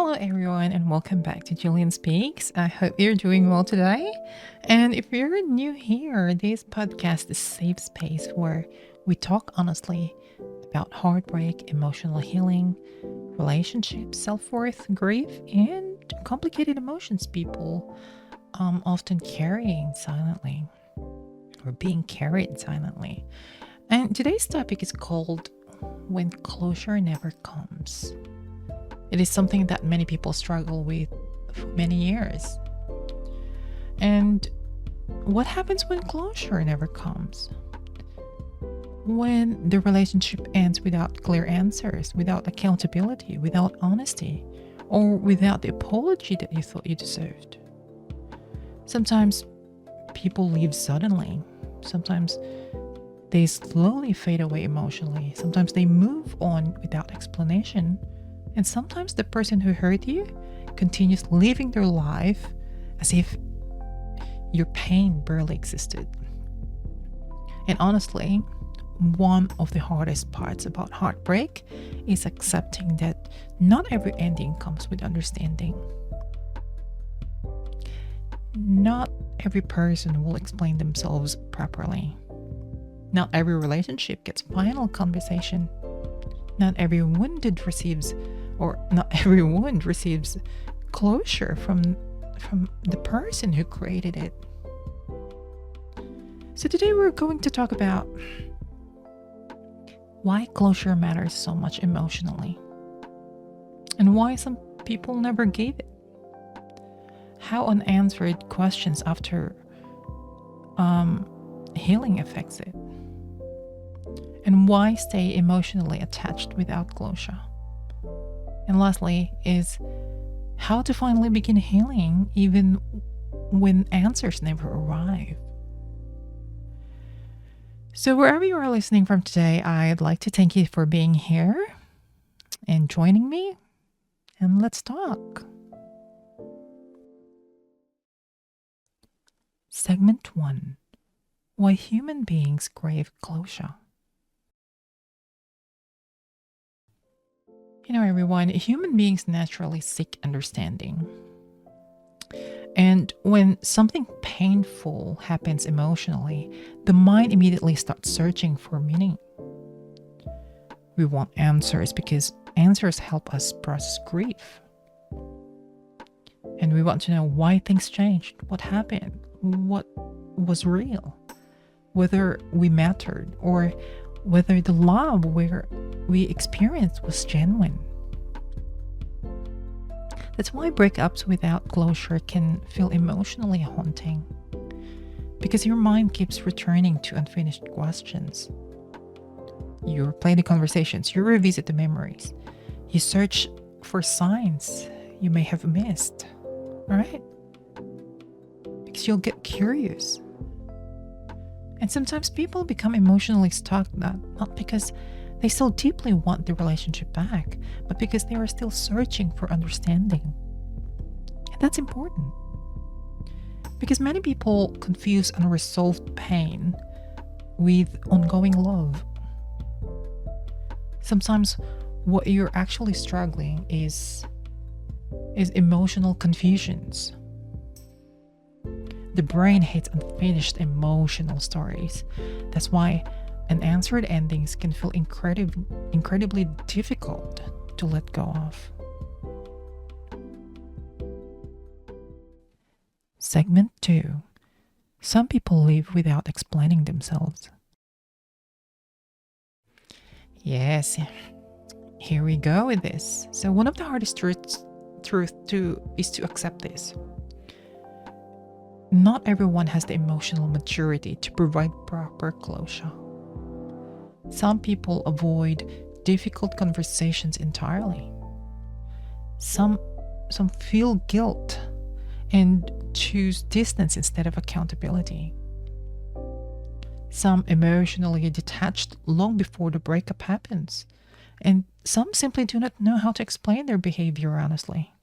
Hello everyone and welcome back to Julian Speaks. I hope you're doing well today. And if you're new here, this podcast is a safe space where we talk honestly about heartbreak, emotional healing, relationships, self-worth, grief, and complicated emotions people often carrying silently or being carried silently. And today's topic is called When Closure Never Comes. It is something that many people struggle with for many years. And what happens when closure never comes? When the relationship ends without clear answers, without accountability, without honesty, or without the apology that you thought you deserved. Sometimes people leave suddenly. Sometimes they slowly fade away emotionally. Sometimes they move on without explanation. And sometimes the person who hurt you continues living their life as if your pain barely existed. And honestly, one of the hardest parts about heartbreak is accepting that not every ending comes with understanding. Not every person will explain themselves properly. Not every relationship gets final conversation. Not every wound receives closure from the person who created it. So today we're going to talk about why closure matters so much emotionally and why some people never gave it. How unanswered questions after healing affects it. And why stay emotionally attached without closure. And lastly is how to finally begin healing even when answers never arrive. So wherever you are listening from today, I'd like to thank you for being here and joining me. And let's talk. Segment 1. Why human beings crave closure. You know, everyone, human beings naturally seek understanding. And when something painful happens emotionally, the mind immediately starts searching for meaning. We want answers because answers help us process grief. And we want to know why things changed, what happened, what was real, whether we mattered, or whether the love we experienced was genuine. That's why breakups without closure can feel emotionally haunting, because your mind keeps returning to unfinished questions. You replay the conversations, you revisit the memories, you search for signs you may have missed, right? Because you'll get curious. And sometimes people become emotionally stuck, not because they still deeply want the relationship back, but because they are still searching for understanding. And that's important. Because many people confuse unresolved pain with ongoing love. Sometimes what you're actually struggling is emotional confusions. The brain hates unfinished emotional stories. That's why unanswered endings can feel incredibly difficult to let go of. Segment 2. Some people live without explaining themselves. Yes, here we go with this. So one of the hardest truths is to accept this. Not everyone has the emotional maturity to provide proper closure. Some people avoid difficult conversations entirely. Some feel guilt and choose distance instead of accountability. Some emotionally detached long before the breakup happens. And some simply do not know how to explain their behavior honestly.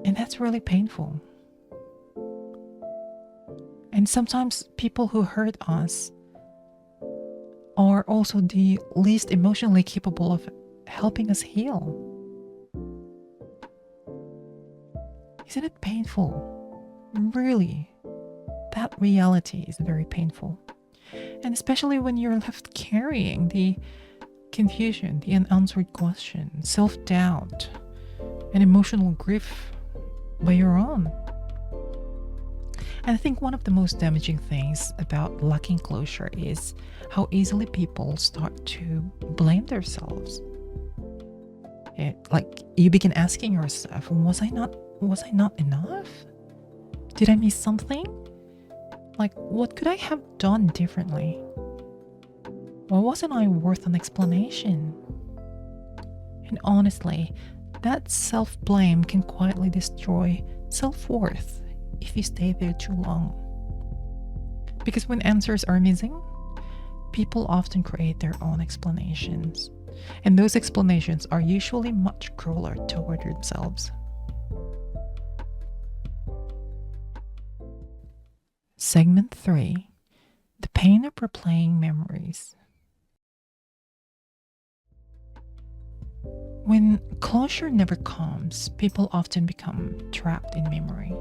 And that's really painful. And sometimes people who hurt us are also the least emotionally capable of helping us heal. Isn't it painful? Really, that reality is very painful. And especially when you're left carrying the confusion, the unanswered question, self-doubt, and emotional grief by your own. And I think one of the most damaging things about lacking closure is how easily people start to blame themselves. Like you begin asking yourself, was I not enough? Did I miss something? Like, what could I have done differently? Or wasn't I worth an explanation? And honestly, that self-blame can quietly destroy self-worth if you stay there too long. Because when answers are missing, people often create their own explanations. And those explanations are usually much crueler toward themselves. Segment 3. The pain of replaying memories. When closure never comes, people often become trapped in memory.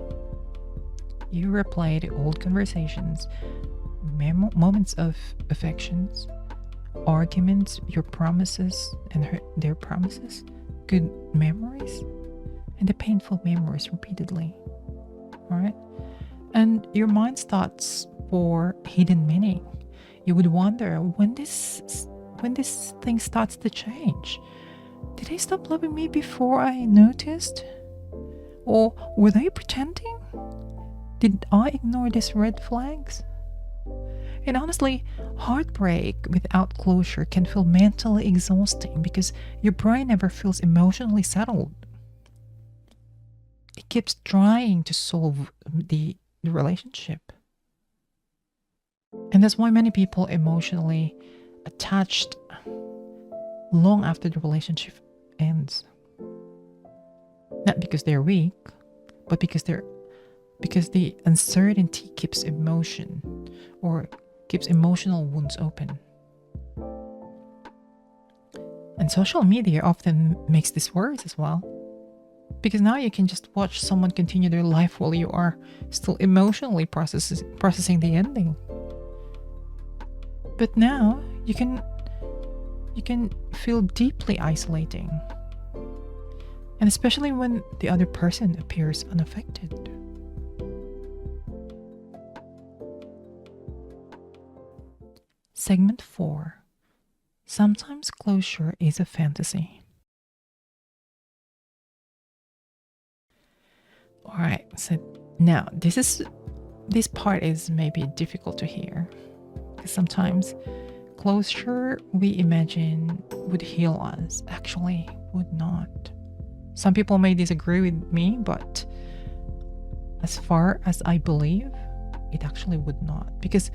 You replay the old conversations, moments of affections, arguments, your promises and their promises, good memories, and the painful memories repeatedly. Alright? And your mind starts for hidden meaning. You would wonder when this thing starts to change. Did they stop loving me before I noticed? Or were they pretending? Did I ignore these red flags? And honestly, heartbreak without closure can feel mentally exhausting because your brain never feels emotionally settled. It keeps trying to solve the relationship. And that's why many people emotionally attached long after the relationship ends. Not because they're weak, but because the uncertainty keeps emotion or keeps emotional wounds open. And social media often makes this worse as well. Because now you can just watch someone continue their life while you are still emotionally processing the ending. But now you can feel deeply isolating. And especially when the other person appears unaffected. Segment 4. Sometimes closure is a fantasy. Alright, so now this part is maybe difficult to hear. Because sometimes closure we imagine would heal us actually would not. Some people may disagree with me, but as far as I believe, it actually would not. Because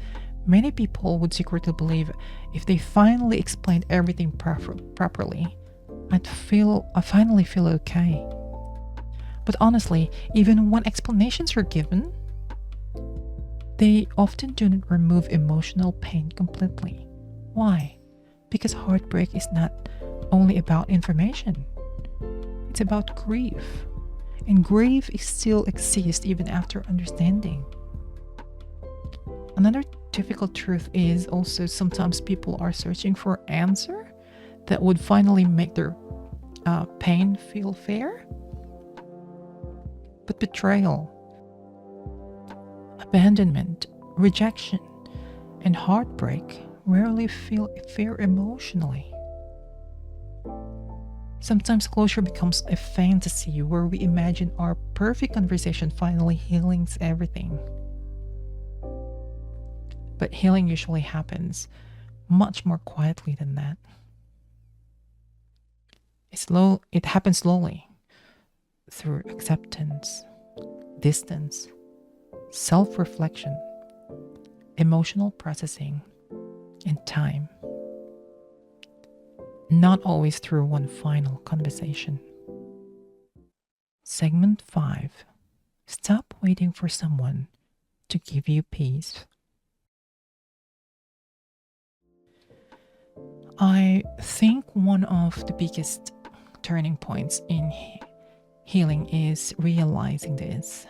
many people would secretly believe if they finally explained everything properly, I finally feel okay. But honestly, even when explanations are given, they often do not remove emotional pain completely. Why? Because heartbreak is not only about information. It's about grief. And grief still exists even after understanding. Another difficult truth is also sometimes people are searching for an answer that would finally make their pain feel fair. But betrayal, abandonment, rejection, and heartbreak rarely feel fair emotionally. Sometimes closure becomes a fantasy where we imagine our perfect conversation finally healing everything. But healing usually happens much more quietly than that. It happens slowly through acceptance, distance, self-reflection, emotional processing, and time. Not always through one final conversation. Segment 5. Stop waiting for someone to give you peace. I think one of the biggest turning points in healing is realizing this.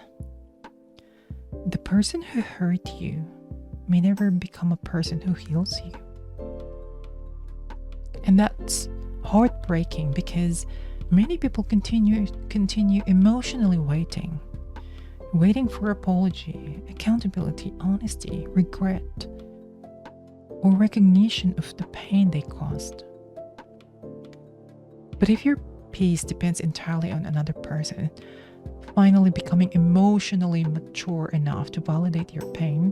The person who hurt you may never become a person who heals you. And that's heartbreaking because many people continue emotionally waiting for apology, accountability, honesty, regret, or recognition of the pain they caused. But if your peace depends entirely on another person finally becoming emotionally mature enough to validate your pain,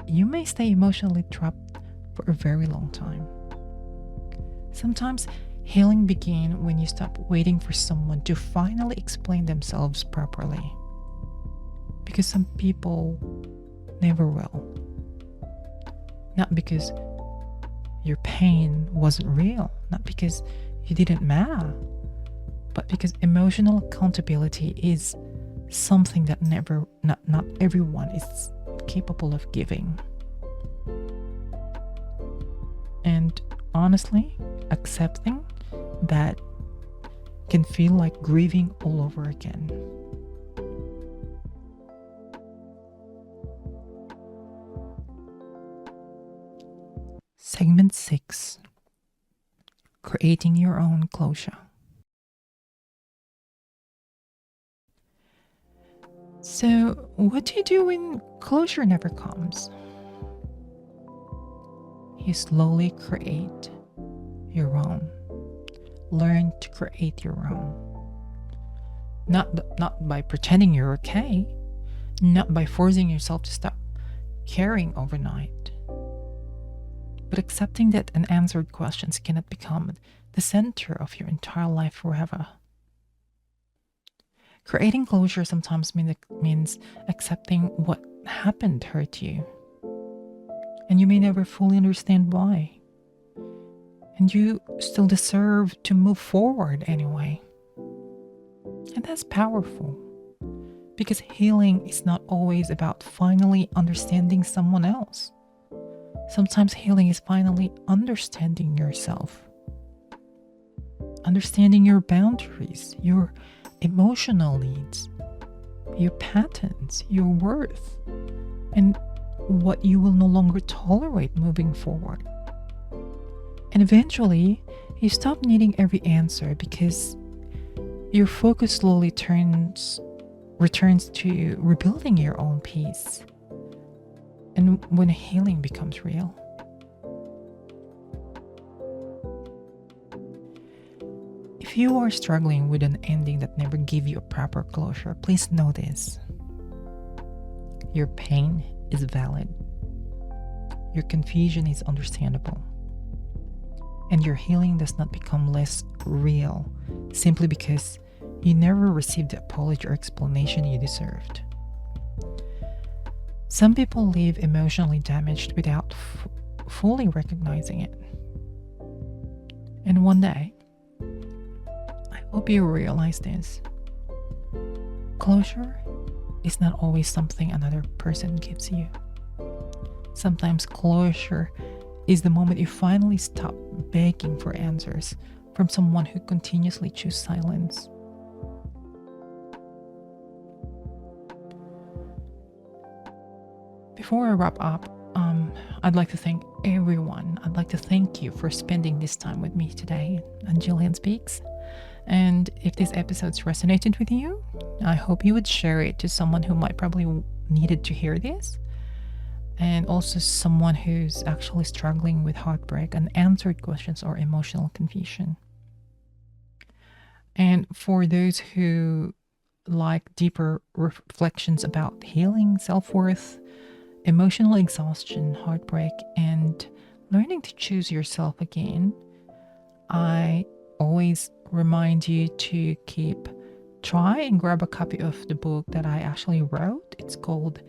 you may stay emotionally trapped for a very long time. Sometimes healing begins when you stop waiting for someone to finally explain themselves properly. Because some people never will. Not because your pain wasn't real, not because you didn't matter, but because emotional accountability is something that not everyone is capable of giving. And honestly, accepting that can feel like grieving all over again. Segment 6. Creating your own closure. So, what do you do when closure never comes? You slowly create your own. Learn to create your own. Not by pretending you're okay, not by forcing yourself to stop caring overnight, but accepting that unanswered questions cannot become the center of your entire life forever. Creating closure sometimes means accepting what happened hurt you. And you may never fully understand why. And you still deserve to move forward anyway. And that's powerful. Because healing is not always about finally understanding someone else. Sometimes healing is finally understanding yourself. Understanding your boundaries, your emotional needs, your patterns, your worth, and what you will no longer tolerate moving forward. And eventually, you stop needing every answer because your focus slowly returns to rebuilding your own peace. And when healing becomes real. If you are struggling with an ending that never gave you a proper closure, please know this. Your pain is valid. Your confusion is understandable. And your healing does not become less real simply because you never received the apology or explanation you deserved. Some people live emotionally damaged without fully recognizing it. And one day, I hope you realize this. Closure is not always something another person gives you. Sometimes closure is the moment you finally stop begging for answers from someone who continuously chooses silence. Before I wrap up, I'd like to thank everyone. I'd like to thank you for spending this time with me today on Jillian Speaks. And if this episode's resonated with you, I hope you would share it to someone who might probably needed to hear this. And also someone who's actually struggling with heartbreak, unanswered questions, or emotional confusion. And for those who like deeper reflections about healing, self-worth, emotional exhaustion, heartbreak, and learning to choose yourself again, I always remind you to try and grab a copy of the book that I actually wrote. It's called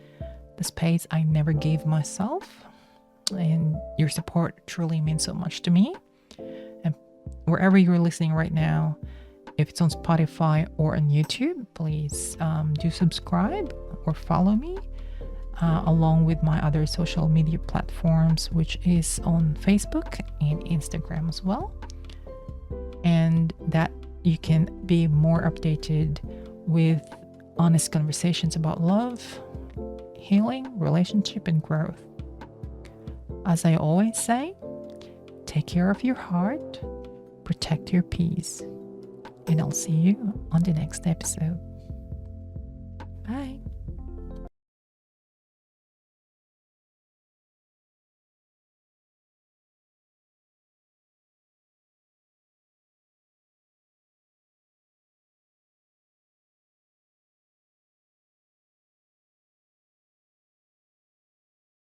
The Space I Never Gave Myself. And your support truly means so much to me. And wherever you're listening right now, if it's on Spotify or on YouTube, please do subscribe or follow me. along with my other social media platforms, which is on Facebook and Instagram as well. And that you can be more updated with honest conversations about love, healing, relationship, and growth. As I always say, take care of your heart, protect your peace, and I'll see you on the next episode. Bye.